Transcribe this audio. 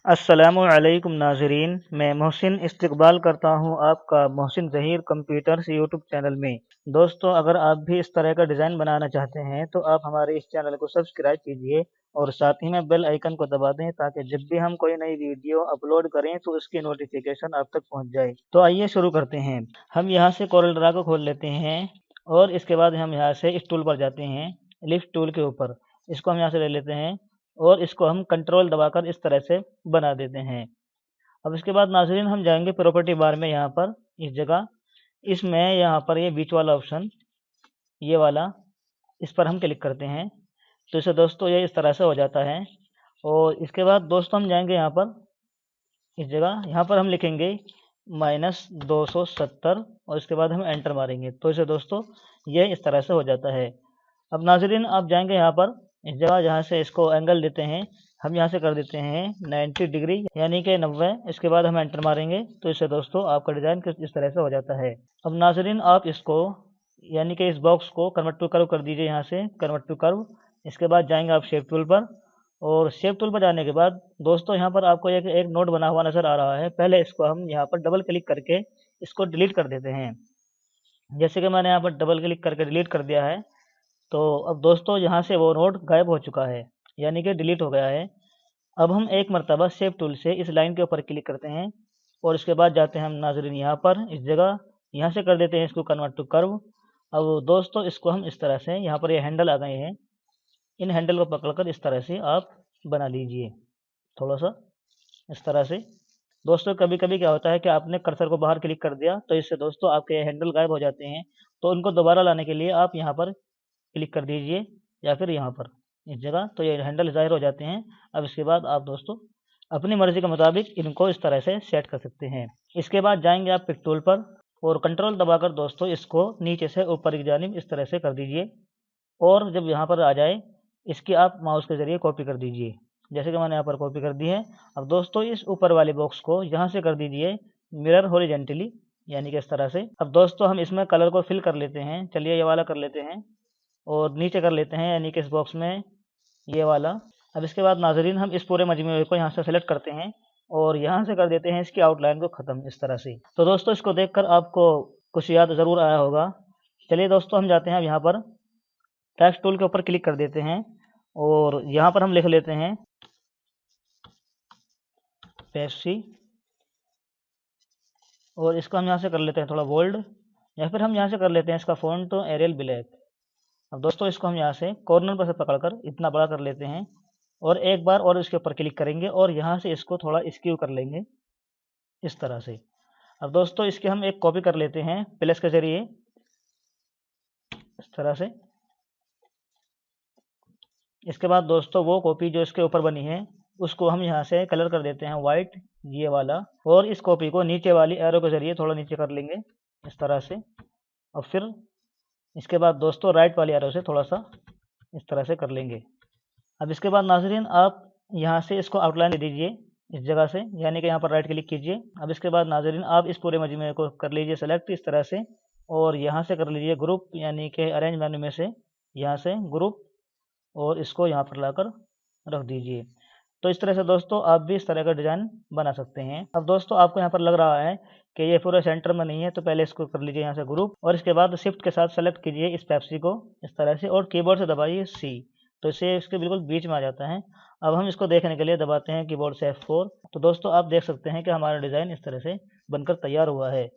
अस्सलामुअलैकुम नाज़रीन, मैं मोहसिन इस्तकबाल करता हूं आपका Mohsin Zaheer computers YouTube channel में। दोस्तों, अगर आप भी इस तरह का डिज़ाइन बनाना चाहते हैं तो आप हमारे इस चैनल को सब्सक्राइब कीजिए और साथ ही में बेल आइकन को दबा दें ताकि जब भी हम कोई नई वीडियो अपलोड करें तो उसकी नोटिफिकेशन आप तक पहुंच जाए। तो आइए शुरू करते हैं। हम यहाँ से कोरल ड्रा को खोल लेते हैं और इसके बाद हम यहाँ से इस टूल पर जाते हैं, लिफ्ट टूल के ऊपर। इसको हम यहाँ से ले लेते हैं और इसको हम कंट्रोल दबाकर इस तरह से बना देते हैं। अब इसके बाद नाज़रीन हम जाएंगे प्रॉपर्टी बार में, यहाँ पर इस जगह इसमें यहाँ पर ये बीच वाला ऑप्शन, ये वाला, इस पर हम क्लिक करते हैं तो इसे दोस्तों ये इस तरह से हो जाता है। और इसके बाद दोस्तों हम जाएंगे यहाँ पर इस जगह, यहाँ पर हम लिखेंगे -270 और इसके बाद हम एंटर मारेंगे तो इसे दोस्तों ये इस तरह से हो जाता है। अब नाज़रीन आप जाएंगे यहाँ पर इस जगह, जहाँ से इसको एंगल देते हैं, हम यहाँ से कर देते हैं 90 डिग्री यानी कि 90। इसके बाद हम एंटर मारेंगे तो इससे दोस्तों आपका डिज़ाइन इस तरह से हो जाता है। अब नाज़रीन आप इसको यानी कि इस बॉक्स को कन्वर्ट टू कर्व कर दीजिए, यहाँ से कन्वर्ट टू कर्व। इसके बाद जाएंगे आप शेप टूल पर और शेप टूल पर जाने के बाद दोस्तों यहाँ पर आपको एक नोड बना हुआ नज़र आ रहा है। पहले इसको हम यहाँ पर डबल क्लिक करके इसको डिलीट कर देते हैं। जैसे कि मैंने यहाँ पर डबल क्लिक करके डिलीट कर दिया है तो अब दोस्तों यहाँ से वो नोड गायब हो चुका है यानी कि डिलीट हो गया है। अब हम एक मरतबा शेप टूल से इस लाइन के ऊपर क्लिक करते हैं और इसके बाद जाते हैं हम नाज़रीन यहाँ पर इस जगह, यहाँ से कर देते हैं इसको कन्वर्ट टू कर्व। अब दोस्तों इसको हम इस तरह से, यहाँ पर ये हैंडल आ गए हैं, इन हैंडल को पकड़कर इस तरह से आप बना लीजिए थोड़ा सा इस तरह से। दोस्तों कभी कभी क्या होता है कि आपने कर्सर को बाहर क्लिक कर दिया तो इससे दोस्तों आपके हैंडल गायब हो जाते हैं, तो उनको दोबारा लाने के लिए आप यहाँ पर क्लिक कर दीजिए या फिर यहाँ पर इस जगह, तो ये हैंडल ज़ाहिर हो जाते हैं। अब इसके बाद आप दोस्तों अपनी मर्ज़ी के मुताबिक इनको इस तरह से सेट कर सकते हैं। इसके बाद जाएंगे आप पिक टूल पर और कंट्रोल दबाकर दोस्तों इसको नीचे से ऊपर की जानिब इस तरह से कर दीजिए और जब यहाँ पर आ जाए इसकी आप माउस के ज़रिए कॉपी कर दीजिए, जैसे कि मैंने यहाँ पर कॉपी कर दी है। अब दोस्तों इस ऊपर वाले बॉक्स को यहाँ से कर दीजिए मिरर हॉरिजॉन्टली यानी कि इस तरह से। अब दोस्तों हम इसमें कलर को फिल कर लेते हैं, चलिए ये वाला कर लेते हैं और नीचे कर लेते हैं यानी कि इस बॉक्स में ये वाला। अब इसके बाद नाज़रीन हम इस पूरे मजमूए को यहाँ से सेलेक्ट करते हैं और यहाँ से कर देते हैं इसकी आउटलाइन को ख़त्म इस तरह से। तो दोस्तों इसको देखकर आपको कुछ याद ज़रूर आया होगा। चलिए दोस्तों हम जाते हैं अब यहाँ पर टेक्स्ट टूल के ऊपर क्लिक कर देते हैं और यहाँ पर हम लिख लेते हैं पेप्सी और इसको हम यहाँ से कर लेते हैं थोड़ा बोल्ड या फिर हम यहाँ से कर लेते हैं इसका फ़ॉन्ट तो एरियल ब्लैक। अब दोस्तों इसको हम यहाँ से कॉर्नर पर से पकड़कर इतना बड़ा कर लेते हैं और एक बार और इसके ऊपर क्लिक करेंगे और यहाँ से इसको थोड़ा स्क्यू कर लेंगे इस तरह से। अब दोस्तों इसकी हम एक कॉपी कर लेते हैं प्लस के ज़रिए इस तरह से। इसके बाद दोस्तों वो कॉपी जो इसके ऊपर बनी है उसको हम यहाँ से कलर कर देते हैं वाइट, ये वाला, और इस कॉपी को नीचे वाली एरो के ज़रिए थोड़ा नीचे कर लेंगे इस तरह से। और फिर इसके बाद दोस्तों राइट वाली एरो से थोड़ा सा इस तरह से कर लेंगे। अब इसके बाद नाज़रीन आप यहाँ से इसको आउटलाइन दे दीजिए इस जगह से यानी कि यहाँ पर राइट क्लिक कीजिए। अब इसके बाद नाज़रीन आप इस पूरे मजमूए को कर लीजिए सेलेक्ट इस तरह से और यहाँ से कर लीजिए ग्रुप यानी कि अरेंज मेनू में से यहाँ से ग्रुप और इसको यहाँ पर लाकर रख दीजिए। तो इस तरह से दोस्तों आप भी इस तरह का डिज़ाइन बना सकते हैं। अब दोस्तों आपको यहाँ पर लग रहा है कि ये पूरे सेंटर में नहीं है तो पहले इसको कर लीजिए यहाँ से ग्रुप और इसके बाद शिफ्ट के साथ सेलेक्ट कीजिए इस पेप्सी को इस तरह से और कीबोर्ड से दबाइए सी, तो इसे इसके बिल्कुल बीच में आ जाता है। अब हम इसको देखने के लिए दबाते हैं कीबोर्ड से F4। तो दोस्तों आप देख सकते हैं कि हमारा डिज़ाइन इस तरह से बनकर तैयार हुआ है।